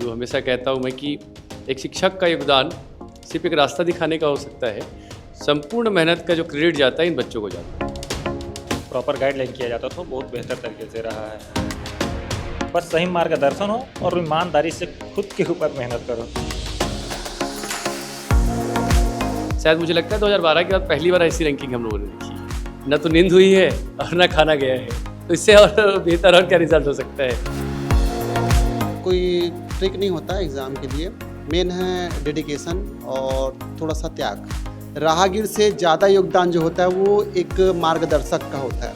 जो हमेशा कहता हूँ मैं कि एक शिक्षक का योगदान सिर्फ एक रास्ता दिखाने का हो सकता है, संपूर्ण मेहनत का जो क्रेडिट जाता है इन बच्चों को जाता है। प्रॉपर गाइडलाइन किया जाता तो बहुत बेहतर तरीके से रहा है। बस सही मार्गदर्शन हो और ईमानदारी से खुद के ऊपर मेहनत करो। शायद मुझे लगता है 2012 के बाद पहली बार ऐसी रैंकिंग हम लोगों ने देखी है। न तो नींद हुई है और न खाना गया है, तो इससे और बेहतर और क्या रिजल्ट हो सकता है। कोई ट्रिक नहीं होता एग्ज़ाम के लिए, मेन है डेडिकेशन और थोड़ा सा त्याग। राहगीर से ज़्यादा योगदान जो होता है वो एक मार्गदर्शक का होता है।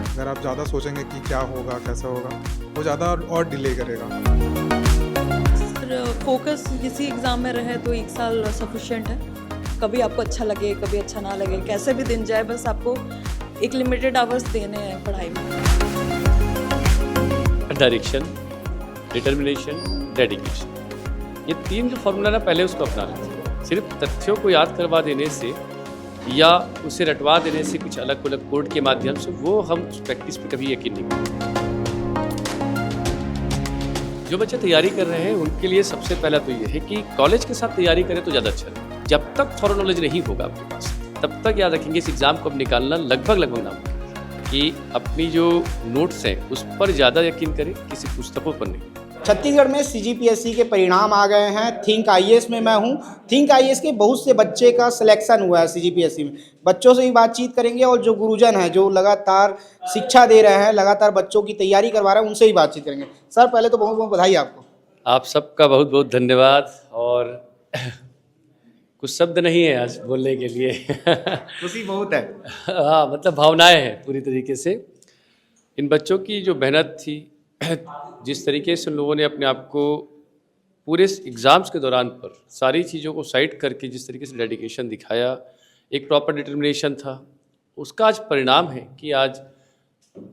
अगर आप ज़्यादा सोचेंगे कि क्या होगा कैसा होगा, वो ज़्यादा और डिले करेगा। फोकस किसी एग्ज़ाम में रहे तो 1 साल सफिशिएंट है। कभी आपको अच्छा लगे, कभी अच्छा ना लगे, कैसे भी दिन जाए, बस आपको एक लिमिटेड आवर्स देने हैं पढ़ाई में। डायरेक्शन, डिटर्मिनेशन, डेडिकेशन, ये 3 जो फॉर्मूला ना पहले उसको अपना लेते हैं। सिर्फ तथ्यों को याद करवा देने से या उसे रटवा देने से कुछ अलग अलग कोड के माध्यम से वो हम प्रैक्टिस पे कभी यकीन नहीं करते। जो बच्चे तैयारी कर रहे हैं उनके लिए सबसे पहला तो ये है कि कॉलेज के साथ तैयारी करें तो ज़्यादा अच्छा है। जब तक थॉरो नॉलेज नहीं होगा आपके पास, तब तक याद रखेंगे इस एग्ज़ाम को अब निकालना लगभग नामुमकिन कि अपनी जो नोट्स हैं उस पर ज़्यादा यकीन करें, किसी पुस्तकों पर नहीं। छत्तीसगढ़ में सीजीपीएससी के परिणाम आ गए हैं। थिंक आईएएस में मैं हूं। थिंक आईएएस के बहुत से बच्चे का सिलेक्शन हुआ है सीजीपीएससी में। बच्चों से भी बातचीत करेंगे और जो गुरुजन हैं जो लगातार शिक्षा दे रहे हैं, लगातार बच्चों की तैयारी करवा रहे हैं, उनसे भी बातचीत करेंगे। सर पहले तो बहुत बहुत बधाई आपको। आप सबका बहुत बहुत धन्यवाद। और कुछ शब्द नहीं है आज बोलने के लिए। खुशी बहुत है। हाँ, मतलब भावनाएं हैं पूरी तरीके से। इन बच्चों की जो मेहनत थी, जिस तरीके से उन लोगों ने अपने आप को पूरे एग्ज़ाम्स के दौरान पर सारी चीज़ों को साइड करके जिस तरीके से डेडिकेशन दिखाया, एक प्रॉपर डिटर्मिनेशन था, उसका आज परिणाम है कि आज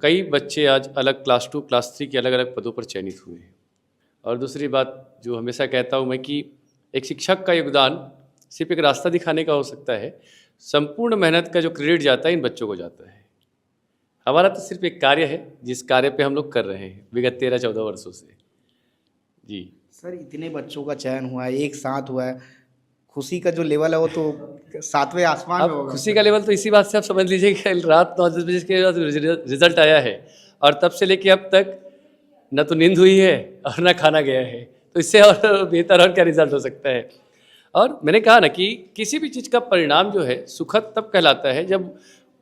कई बच्चे आज अलग क्लास 2, क्लास 3 के अलग अलग पदों पर चयनित हुए हैं। और दूसरी बात जो हमेशा कहता हूँ मैं कि एक शिक्षक का योगदान सिर्फ एक रास्ता दिखाने का हो सकता है, संपूर्ण मेहनत का जो क्रेडिट जाता है इन बच्चों को जाता है। हमारा तो सिर्फ एक कार्य है जिस कार्य पे हम लोग कर रहे हैं विगत 13-14 वर्षों से। जी सर, इतने बच्चों का चयन हुआ है, एक साथ हुआ है, खुशी का जो लेवल है वो तो 7वें आसमान में अब होगा। खुशी का लेवल तो इसी बात से आप समझ लीजिए कि कल रात 9-10 बजे के बाद रिजल्ट आया है और तब से लेके अब तक न तो नींद हुई है और न खाना गया है, तो इससे और बेहतर और क्या रिजल्ट हो सकता है। और मैंने कहा ना कि किसी भी चीज़ का परिणाम जो है सुखद तब कहलाता है जब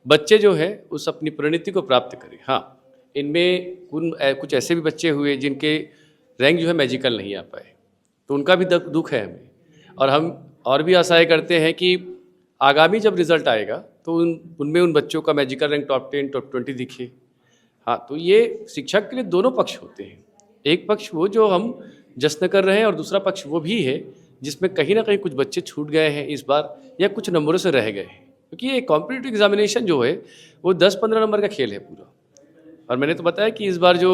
बच्चे जो है उस अपनी परिणति को प्राप्त करें। हाँ, इनमें कुछ ऐसे भी बच्चे हुए जिनके रैंक जो है मैजिकल नहीं आ पाए, तो उनका भी दुख है हमें। और हम और भी आशाएं करते हैं कि आगामी जब रिज़ल्ट आएगा तो उनमें उन बच्चों का मैजिकल रैंक टॉप 10, टॉप 20 दिखे। हाँ, तो ये शिक्षक के लिए दोनों पक्ष होते हैं। एक पक्ष वो जो हम जश्न कर रहे हैं और दूसरा पक्ष वो भी है जिसमें कहीं ना कहीं कुछ बच्चे छूट गए हैं इस बार या कुछ नंबरों से रह गए हैं, क्योंकि ये कॉम्पिटिटिव एग्जामिनेशन जो है वो 10-15 नंबर का खेल है पूरा। और मैंने तो बताया कि इस बार जो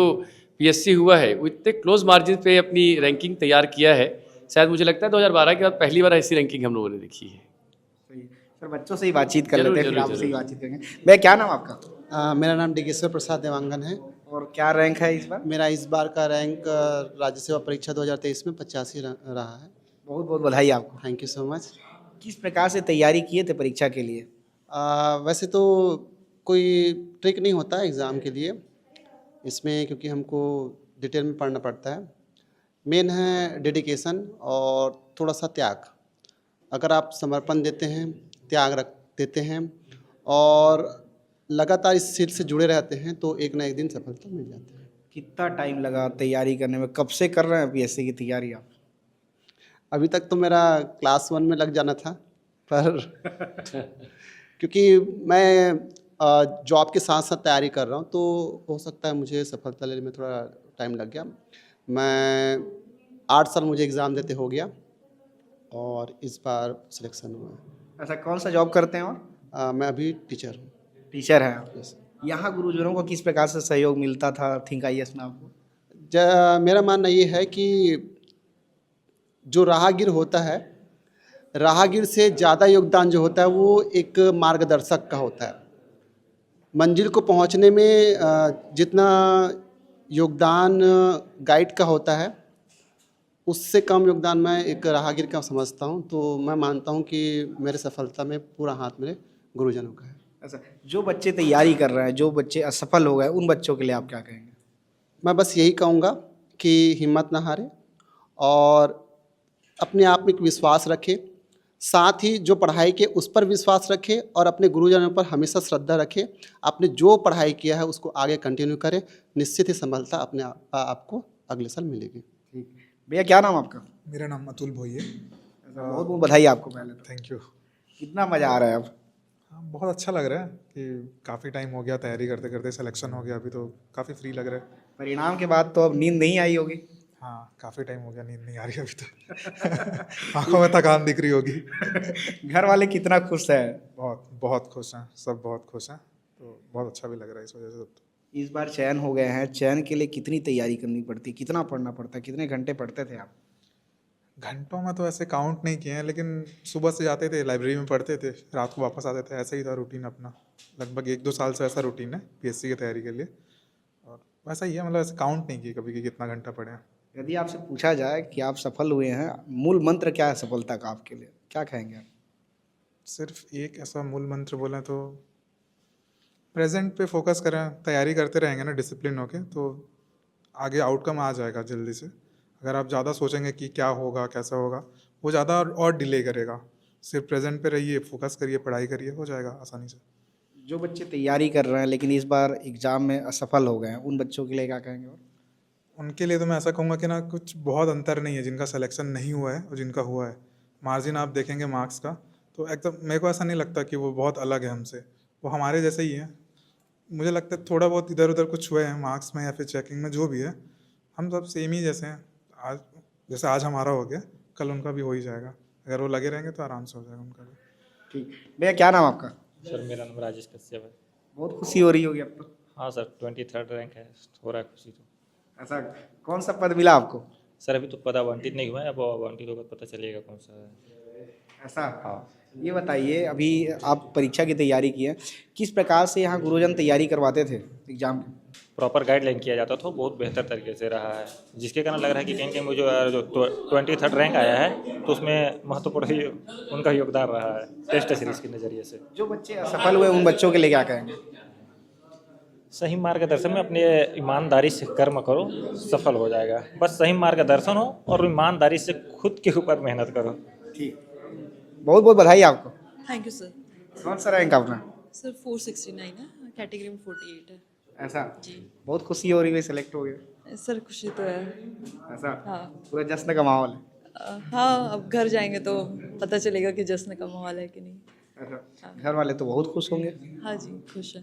पीएससी हुआ है वो इतने क्लोज मार्जिन पे अपनी रैंकिंग तैयार किया है। शायद मुझे लगता है 2012 के बाद पहली बार ऐसी रैंकिंग हम लोगों ने देखी है। सर बच्चों से ही बातचीत कर लेते हैं, फिर जरूर, आपसे ही बातचीत करेंगे। भैया क्या नाम आपका? मेरा नाम डिगेश्वर प्रसाद देवांगन है और क्या रैंक है इस बार? मेरा इस बार का रैंक राज्य सेवा परीक्षा 2023 में 85 रहा है। बहुत बहुत बधाई आपको। Thank you so much. किस प्रकार से तैयारी किए थे परीक्षा के लिए? वैसे तो कोई ट्रिक नहीं होता एग्ज़ाम के लिए, इसमें क्योंकि हमको डिटेल में पढ़ना पड़ता है। मेन है डेडिकेशन और थोड़ा सा त्याग। अगर आप समर्पण देते हैं, त्याग रख देते हैं और लगातार इस फील्ड से जुड़े रहते हैं तो एक ना एक दिन सफलता मिल जाती है। कितना टाइम लगा तैयारी करने में? कब से कर रहे हैं पीएससी की तैयारी आप? अभी तक तो मेरा क्लास 1 में लग जाना था, पर क्योंकि मैं जॉब के साथ साथ तैयारी कर रहा हूँ तो हो सकता है मुझे सफलता लेने में थोड़ा टाइम लग गया। मैं 8 साल मुझे एग्ज़ाम देते हो गया और इस बार सिलेक्शन हुआ है। ऐसा कौन सा जॉब करते हैं? और मैं अभी टीचर हूँ। टीचर हैं आप? यस। यहाँ गुरुजनों को किस प्रकार से सहयोग मिलता था थिंक आईएएस में आपको? मेरा मानना ये है कि जो राहगीर होता है, राहगीर से ज़्यादा योगदान जो होता है वो एक मार्गदर्शक का होता है। मंजिल को पहुंचने में जितना योगदान गाइड का होता है उससे कम योगदान मैं एक राहगीर का समझता हूँ। तो मैं मानता हूँ कि मेरे सफलता में पूरा हाथ मेरे गुरुजनों का है। अच्छा, जो बच्चे तैयारी कर रहे हैं, जो बच्चे असफल हो गए, उन बच्चों के लिए आप क्या कहेंगे? मैं बस यही कहूँगा कि हिम्मत ना हारे और अपने आप में एक विश्वास रखे, साथ ही जो पढ़ाई के उस पर विश्वास रखे और अपने गुरुजनों पर हमेशा श्रद्धा रखे। आपने जो पढ़ाई किया है उसको आगे कंटिन्यू करें, निश्चित ही सफलता अपने आपको अगले साल मिलेगी। ठीक। भैया क्या नाम आपका? मेरा नाम अतुल भोई है। बहुत बहुत बधाई आपको पहले तो। Thank you. कितना मज़ा आ रहा है अब? हाँ, बहुत अच्छा लग रहा है कि काफ़ी टाइम हो गया तैयारी करते करते, सिलेक्शन हो गया, अभी तो काफ़ी फ्री लग रहा है। परिणाम के बाद तो अब नींद नहीं आई होगी? हाँ, काफ़ी टाइम हो गया, नींद नहीं आ रही अभी तो। आंखों में थकान दिख रही होगी। घर वाले कितना खुश है? बहुत बहुत खुश हैं, सब बहुत खुश हैं, तो बहुत अच्छा भी लग रहा है इस वजह से। तो इस बार चयन हो गए हैं, चयन के लिए कितनी तैयारी करनी पड़ती है, कितना पढ़ना पड़ता है, कितने घंटे पढ़ते थे आप? घंटों में तो ऐसे काउंट नहीं किए हैं, लेकिन सुबह से जाते थे, लाइब्रेरी में पढ़ते थे, रात को वापस आते थे, ऐसा ही था रूटीन अपना। लगभग 1-2 साल से ऐसा रूटीन है पीएससी की तैयारी के लिए, और वैसा ही है, मतलब ऐसे काउंट नहीं किए कभी कि कितना घंटा पढ़े हैं। यदि आपसे पूछा जाए कि आप सफल हुए हैं, मूल मंत्र क्या है सफलता का आपके लिए, क्या कहेंगे आप? सिर्फ एक ऐसा मूल मंत्र बोलें तो प्रेजेंट पे फोकस करें, तैयारी करते रहेंगे ना डिसिप्लिन होके, तो आगे आउटकम आ जाएगा जल्दी से। अगर आप ज़्यादा सोचेंगे कि क्या होगा कैसा होगा, वो ज़्यादा और डिले करेगा। सिर्फ प्रेजेंट पे रहिए, फोकस करिए, पढ़ाई करिए, हो जाएगा आसानी से। जो बच्चे तैयारी कर रहे हैं लेकिन इस बार एग्ज़ाम में असफल हो गए हैं, उन बच्चों के लिए क्या कहेंगे? और उनके लिए तो मैं ऐसा कहूँगा कि ना, कुछ बहुत अंतर नहीं है जिनका सिलेक्शन नहीं हुआ है और जिनका हुआ है। मार्जिन आप देखेंगे मार्क्स का, तो एकदम मेरे को ऐसा नहीं लगता कि वो बहुत अलग है हमसे, वो हमारे जैसे ही है। मुझे लगता है थोड़ा बहुत इधर उधर कुछ हुए हैं मार्क्स में या फिर चेकिंग में, जो भी है हम सब सेम ही जैसे हैं। आज जैसे आज हमारा हो गया, कल उनका भी हो ही जाएगा। अगर वो लगे रहेंगे तो आराम से हो जाएगा उनका भी। ठीक। भैया क्या नाम आपका? सर मेरा नाम राजेश कश्यप है। बहुत खुशी हो रही होगी अब तो। हाँ सर, 23rd रैंक है, हो रहा है खुशी तो। ऐसा कौन सा पद मिला आपको? सर अभी तो पद आवंटित नहीं हुआ है, अब आवंटित होगा पता चलेगा कौन सा है। ऐसा, हाँ। ये बताइए, अभी आप परीक्षा की तैयारी की है, किस प्रकार से यहाँ गुरुजन तैयारी करवाते थे एग्जाम की? प्रॉपर गाइडलाइन किया जाता था, बहुत बेहतर तरीके से रहा है, जिसके कारण लग रहा है कि कहीं कहीं मुझे जो 23rd रैंक आया है तो उसमें महत्वपूर्ण ही उनका योगदान रहा है टेस्ट सीरीज के नज़रिए से। जो बच्चे असफल हुए उन बच्चों के लिए क्या कहेंगे? सही मार्गदर्शन में अपने ईमानदारी से कर्म करो, सफल हो जाएगा। बस सही मार्गदर्शन हो और ईमानदारी से खुद के ऊपर मेहनत करो। ठीक, बहुत बहुत बधाई आपको। Thank you sir. कौन सा रैंक आपका? सर 469 है, कैटेगरी में 48 है। ऐसा, जी बहुत खुशी हो रही है सेलेक्ट हो गए। सर खुशी तो है। ऐसा, हाँ पूरा जश्न का माहौल है। हाँ, अब घर जाएंगे तो पता चलेगा कि जश्न का माहौल है कि नहीं। ऐसा, घर वाले तो बहुत खुश होंगे। हाँ जी, खुश है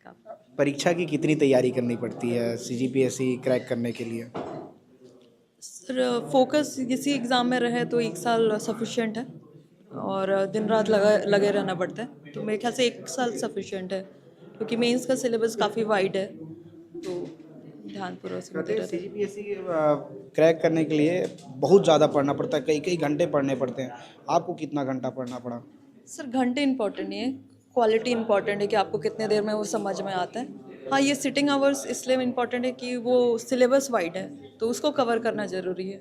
काफी। परीक्षा की कितनी तैयारी करनी पड़ती है सीजीपीएससी क्रैक करने के लिए? सर फोकस किसी एग्ज़ाम में रहे तो 1 साल सफिशिएंट है, और दिन रात लगे रहना पड़ता है। तो मेरे ख्याल से 1 साल सफिशिएंट है, क्योंकि मेंस का सिलेबस काफ़ी वाइड है, तो ध्यानपूर्वक से होते रहते हैं। सीजीपीएससी क्रैक करने के लिए बहुत ज़्यादा पढ़ना पड़ता है, कई कई घंटे पढ़ने पड़ते हैं। आपको कितना घंटा पढ़ना पड़ा? सर घंटे इंपॉर्टेंट नहीं है, क्वालिटी इंपॉर्टेंट है कि आपको कितने देर में वो समझ में आता है। हाँ, ये सिटिंग आवर्स इसलिए इंपॉर्टेंट है कि वो सिलेबस वाइड है, तो उसको कवर करना ज़रूरी है।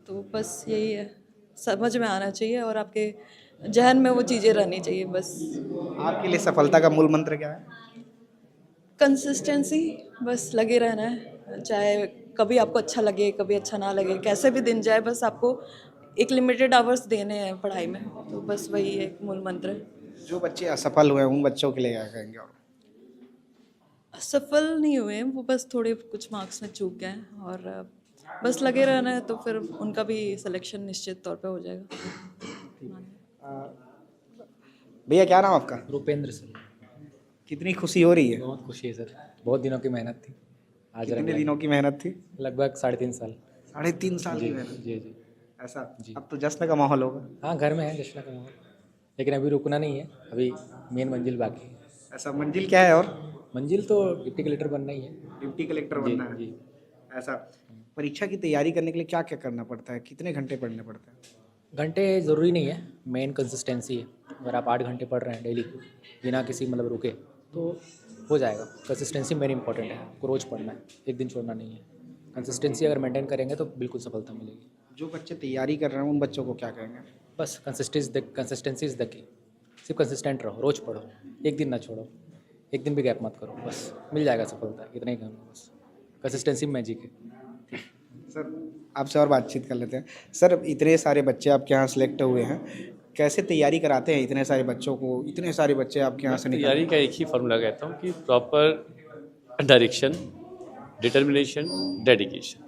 तो बस यही है, समझ में आना चाहिए और आपके जहन में वो चीज़ें रहनी चाहिए बस। आपके लिए सफलता का मूल मंत्र क्या है? कंसिस्टेंसी, बस लगे रहना है, चाहे कभी आपको अच्छा लगे कभी अच्छा ना लगे, कैसे भी दिन जाए, बस आपको एक लिमिटेड आवर्स देने हैं पढ़ाई में, तो बस वही एक मूल मंत्र है। जो बच्चे असफल हुए हैं उन बच्चों के लिए क्या कहेंगे? और सफल नहीं हुए हैं वो, बस थोड़े कुछ मार्क्स में चूक गए हैं, और बस लगे रहना है, तो फिर उनका भी सिलेक्शन निश्चित तौर पे हो जाएगा। भैया क्या नाम आपका? रुपेंद्र सर। कितनी खुशी हो रही है? बहुत खुशी है सर, बहुत दिनों की मेहनत थी, आज कितने रंग दिनों की मेहनत थी? लाया। लगभग 3.5 साल। 3.5 साल की मेहनत। जी जी। ऐसा, जी। अब तो जश्न का माहौल होगा। हाँ, घर में है जश्न का माहौल, लेकिन अभी रुकना नहीं है, अभी मेन मंजिल बाकी है। ऐसा, मंजिल क्या है? और मंजिल तो डिप्टी कलेक्टर बनना ही है। डिप्टी कलेक्टर जी बनना है। जी। ऐसा, परीक्षा की तैयारी करने के लिए क्या क्या करना पड़ता है, कितने घंटे पढ़ने पड़ते हैं? घंटे ज़रूरी नहीं है, मेन कंसिस्टेंसी है। अगर आप 8 घंटे पढ़ रहे हैं डेली बिना किसी मतलब रुके तो हो जाएगा। कंसिस्टेंसी मेन इंपॉर्टेंट है, आपको रोज़ पढ़ना है, एक दिन छोड़ना नहीं है। कंसिस्टेंसी अगर मेंटेन करेंगे तो बिल्कुल सफलता मिलेगी। जो बच्चे तैयारी कर रहे हैं उन बच्चों को क्या कहेंगे? बस कंसिस्टेंसी इज़ द की। सिर्फ कंसिस्टेंट रहो, रोज़ पढ़ो, एक दिन ना छोड़ो, एक दिन भी गैप मत करो, बस मिल जाएगा सफलता। इतना ही कहूँगा, बस कंसिस्टेंसी में मैजिक है। सर आपसे और बातचीत कर लेते हैं। सर इतने सारे बच्चे आपके यहाँ सेलेक्ट हुए हैं, कैसे तैयारी कराते हैं इतने सारे बच्चों को? इतने सारे बच्चे आपके यहाँ से निकल तैयारी का एक ही फार्मूला कहता हूँ कि प्रॉपर डायरेक्शन, डिटर्मिनेशन, डेडिकेशन,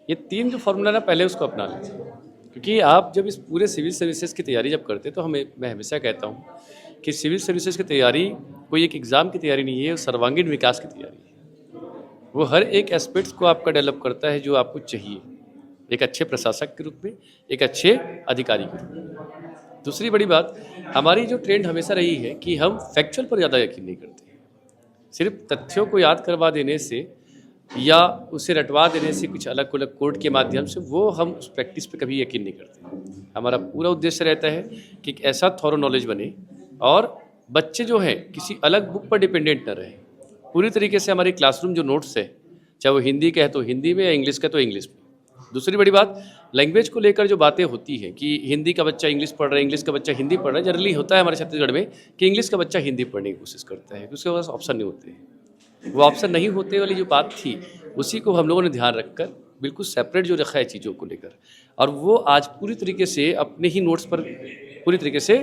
ये 3 जो फार्मूला ना पहले उसको अपना लीजिए। क्योंकि आप जब इस पूरे सिविल सर्विसेज की तैयारी जब करते हैं तो मैं हमेशा कहता हूँ कि सिविल सर्विसेज की तैयारी कोई एक एग्ज़ाम की तैयारी नहीं है, सर्वांगीण विकास की तैयारी है। वो हर एक एस्पेक्ट्स को आपका डेवलप करता है जो आपको चाहिए, एक अच्छे प्रशासक के रूप में, एक अच्छे अधिकारी के रूप में। दूसरी बड़ी बात, हमारी जो ट्रेंड हमेशा रही है कि हम फैक्चुअल पर ज़्यादा यकीन नहीं करते। सिर्फ तथ्यों को याद करवा देने से या उसे रटवा देने से कुछ अलग अलग कोड के माध्यम से वो हम उस प्रैक्टिस पे कभी यकीन नहीं करते। हमारा पूरा उद्देश्य रहता है कि एक ऐसा थॉरो नॉलेज बने और बच्चे जो हैं किसी अलग बुक पर डिपेंडेंट न रहें। पूरी तरीके से हमारी क्लासरूम जो नोट्स है, चाहे वो हिंदी का है तो हिंदी में या इंग्लिश का तो इंग्लिश में। दूसरी बड़ी बात, लैंग्वेज को लेकर जो बातें होती हैं कि हिंदी का बच्चा इंग्लिश पढ़ रहा है, इंग्लिश का बच्चा हिंदी पढ़ रहा है, जनरली होता है हमारे छत्तीसगढ़ में कि इंग्लिश का बच्चा हिंदी पढ़ने की कोशिश करता है, उसके पास ऑप्शन नहीं होते हैं। वो ऑप्शन नहीं होते वाली जो बात थी उसी को हम लोगों ने ध्यान रखकर बिल्कुल सेपरेट जो रखा है चीज़ों को लेकर, और वो आज पूरी तरीके से अपने ही नोट्स पर पूरी तरीके से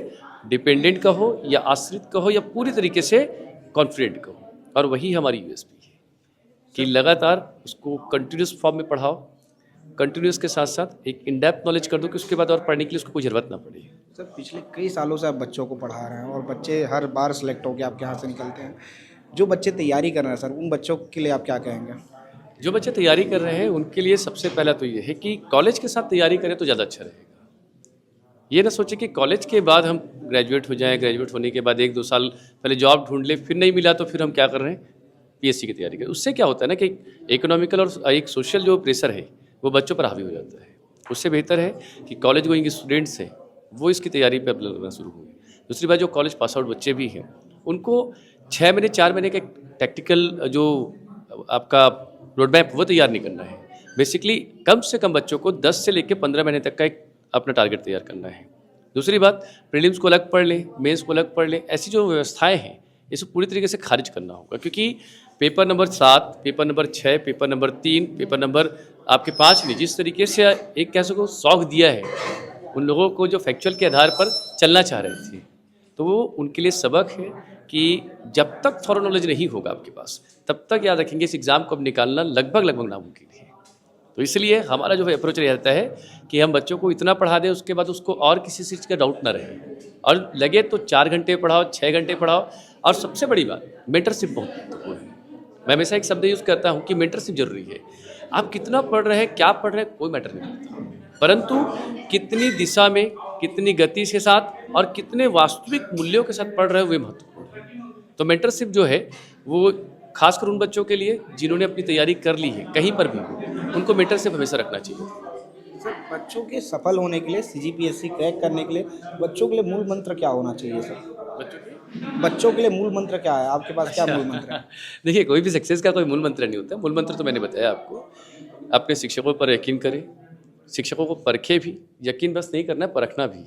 डिपेंडेंट कहो या आश्रित कहो या पूरी तरीके से कॉन्फिडेंट कहो। और वही हमारी यूएसपी है कि लगातार उसको कंटिन्यूस फॉर्म में पढ़ाओ, कंटिन्यूस के साथ साथ एक इन डेप्थ नॉलेज कर दो कि उसके बाद और पढ़ने के लिए उसको कोई ज़रूरत ना पड़े। सर पिछले कई सालों से आप बच्चों को पढ़ा रहे हैं और बच्चे हर बार सेलेक्ट होकर आपके यहाँ से निकलते हैं। जो बच्चे तैयारी कर रहे हैं सर, उन बच्चों के लिए आप क्या कहेंगे? जो बच्चे तैयारी कर रहे हैं उनके लिए सबसे पहला तो ये है कि कॉलेज के साथ तैयारी करें तो ज़्यादा अच्छा रहेगा। ये ना सोचे कि कॉलेज के बाद हम ग्रेजुएट हो जाएं, ग्रेजुएट होने के बाद 1-2 साल पहले जॉब ढूंढ ले, फिर नहीं मिला तो फिर हम क्या कर रहे हैं, पीएससी की तैयारी करें। उससे क्या होता है ना कि इकोनॉमिकल और एक सोशल जो प्रेशर है वो बच्चों पर हावी हो जाता है। उससे बेहतर है कि कॉलेज गोइंग स्टूडेंट्स हैं वो इसकी तैयारी पर अप्लाई करना शुरू हुए। दूसरी बात, जो कॉलेज पास आउट बच्चे भी हैं उनको 6 महीने 4 महीने का टैक्टिकल जो आपका रोड मैप वो तैयार नहीं करना है। बेसिकली कम से कम बच्चों को 10 से लेकर 15 महीने तक का एक अपना टारगेट तैयार करना है। दूसरी बात, प्रीलिम्स को अलग पढ़ लें, मेंस को अलग पढ़ लें। ऐसी जो व्यवस्थाएं हैं इसे पूरी तरीके से खारिज करना होगा, क्योंकि paper number 7, paper number 6, paper number 3, paper number आपके 5 ने जिस तरीके से एक कह सको शौक दिया है उन लोगों को जो फैक्चुअल के आधार पर चलना चाह रहे थे, तो वो उनके लिए सबक है कि जब तक थॉरो नॉलेज नहीं होगा आपके पास तब तक याद रखेंगे इस एग्ज़ाम को अब निकालना लगभग नामुमकिन है। तो इसलिए हमारा जो अप्रोच रहता है कि हम बच्चों को इतना पढ़ा दें उसके बाद उसको और किसी चीज़ का डाउट ना रहे, और लगे तो 4 घंटे पढ़ाओ, 6 घंटे पढ़ाओ। और सबसे बड़ी बात, मेंटरशिप बहुत महत्वपूर्ण है। मैं हमेशा एक शब्द यूज़ करता हूँ कि मेंटरशिप जरूरी है। आप कितना पढ़ रहे हैं, क्या पढ़ रहे हैं, कोई मैटर नहीं करता, परंतु कितनी दिशा में, कितनी गति के साथ और कितने वास्तविक मूल्यों के साथ पढ़ रहे हो वे महत्वपूर्ण है। तो मेंटरशिप जो है वो खासकर उन बच्चों के लिए जिन्होंने अपनी तैयारी कर ली है कहीं पर भी, उनको मेंटरशिप हमेशा रखना चाहिए। सर बच्चों के सफल होने के लिए, सीजीपीएससी क्रैक करने के लिए बच्चों के लिए मूल मंत्र क्या होना चाहिए सर? बच्चों के लिए मूल मंत्र क्या है? आपके पास क्या मूल मंत्र है? देखिए, कोई भी सक्सेस का कोई मूल मंत्र नहीं होता। मूल मंत्र तो मैंने बताया आपको, अपने शिक्षकों पर यकीन करें, शिक्षकों को परखे भी, यकीन बस नहीं करना है, परखना भी।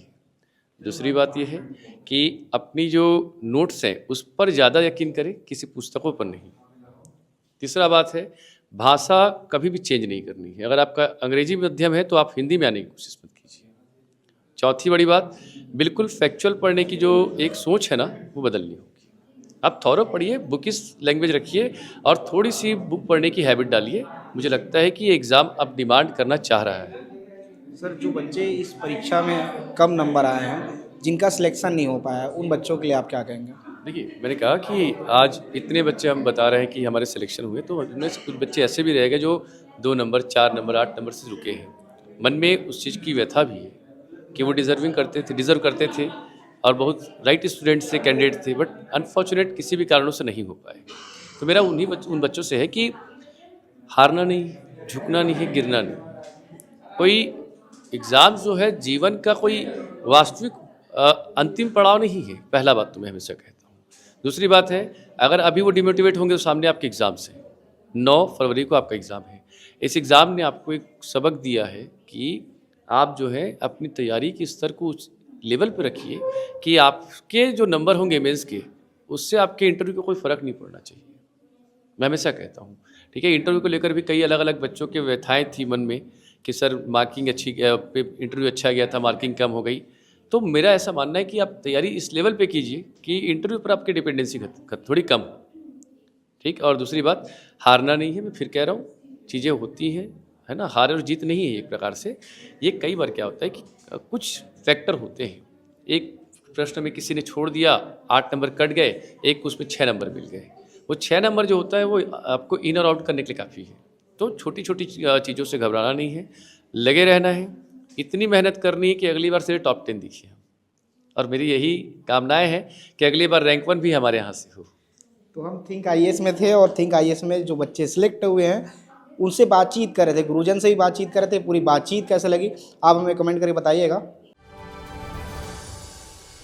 दूसरी बात यह है कि अपनी जो नोट्स हैं उस पर ज़्यादा यकीन करें, किसी पुस्तकों पर नहीं। तीसरा बात है, भाषा कभी भी चेंज नहीं करनी है। अगर आपका अंग्रेजी माध्यम है तो आप हिंदी में आने की कोशिश मत कीजिए। चौथी बड़ी बात, बिल्कुल फैक्चुअल पढ़ने की जो एक सोच है ना वो बदलनी होगी। आप थॉरो पढ़िए, बुक इस लैंग्वेज रखिए और थोड़ी सी बुक पढ़ने की हैबिट डालिए। मुझे लगता है कि ये एग्ज़ाम अब डिमांड करना चाह रहा है। सर जो बच्चे इस परीक्षा में कम नंबर आए हैं, जिनका सिलेक्शन नहीं हो पाया, उन बच्चों के लिए आप क्या कहेंगे? देखिए, मैंने कहा कि आज इतने बच्चे हम बता रहे हैं कि हमारे सिलेक्शन हुए, तो उनमें से कुछ बच्चे ऐसे भी रह गए जो 2 नंबर, 4 नंबर, 8 नंबर से रुके हैं। मन में उस चीज़ की व्यथा भी है कि वो डिज़र्व करते थे और बहुत राइट स्टूडेंट से कैंडिडेट थे, बट अनफॉर्चुनेट किसी भी कारणों से नहीं हो पाए। तो मेरा उन बच्चों से है कि हारना नहीं, झुकना नहीं है, गिरना नहीं। कोई एग्ज़ाम जो है जीवन का कोई वास्तविक अंतिम पड़ाव नहीं है, पहला बात तो मैं हमेशा कहता हूँ। दूसरी बात है, अगर अभी वो डिमोटिवेट होंगे तो सामने आपके एग्ज़ाम्स हैं। 9 फरवरी को आपका एग्ज़ाम है। इस एग्ज़ाम ने आपको एक सबक दिया है कि आप जो है अपनी तैयारी के स्तर को उस लेवल पे रखिए कि आपके जो नंबर होंगे मेंस के, उससे आपके इंटरव्यू को कोई फ़र्क नहीं पड़ना चाहिए। मैं हमेशा कहता हूँ, ठीक है। इंटरव्यू को लेकर भी कई अलग अलग बच्चों के व्यथाएं थी मन में कि सर मार्किंग अच्छी इंटरव्यू अच्छा गया था, मार्किंग कम हो गई। तो मेरा ऐसा मानना है कि आप तैयारी इस लेवल पे कीजिए कि इंटरव्यू पर आपकी डिपेंडेंसी थोड़ी कम हो, ठीक। और दूसरी बात, हारना नहीं है। मैं फिर कह रहा हूँ, चीज़ें होती हैं, है ना। हार और जीत नहीं है एक प्रकार से। ये कई बार क्या होता है कि कुछ फैक्टर होते हैं। एक प्रश्न में किसी ने छोड़ दिया, 8 नंबर कट गए, एक उसमें 6 नंबर मिल गए। वो 6 नंबर जो होता है वो आपको इन और आउट करने के लिए काफ़ी है। तो छोटी छोटी चीज़ों से घबराना नहीं है, लगे रहना है, इतनी मेहनत करनी है कि अगली बार से टॉप 10 दिखिए। और मेरी यही कामनाएं हैं कि अगली बार रैंक 1 भी हमारे यहाँ से हो। तो हम थिंक आईएएस में थे और थिंक आईएएस में जो बच्चे सिलेक्ट हुए हैं उनसे बातचीत कर रहे थे, गुरुजन से भी बातचीत कर रहे थे। पूरी बातचीत कैसे लगी आप हमें कमेंट करके बताइएगा।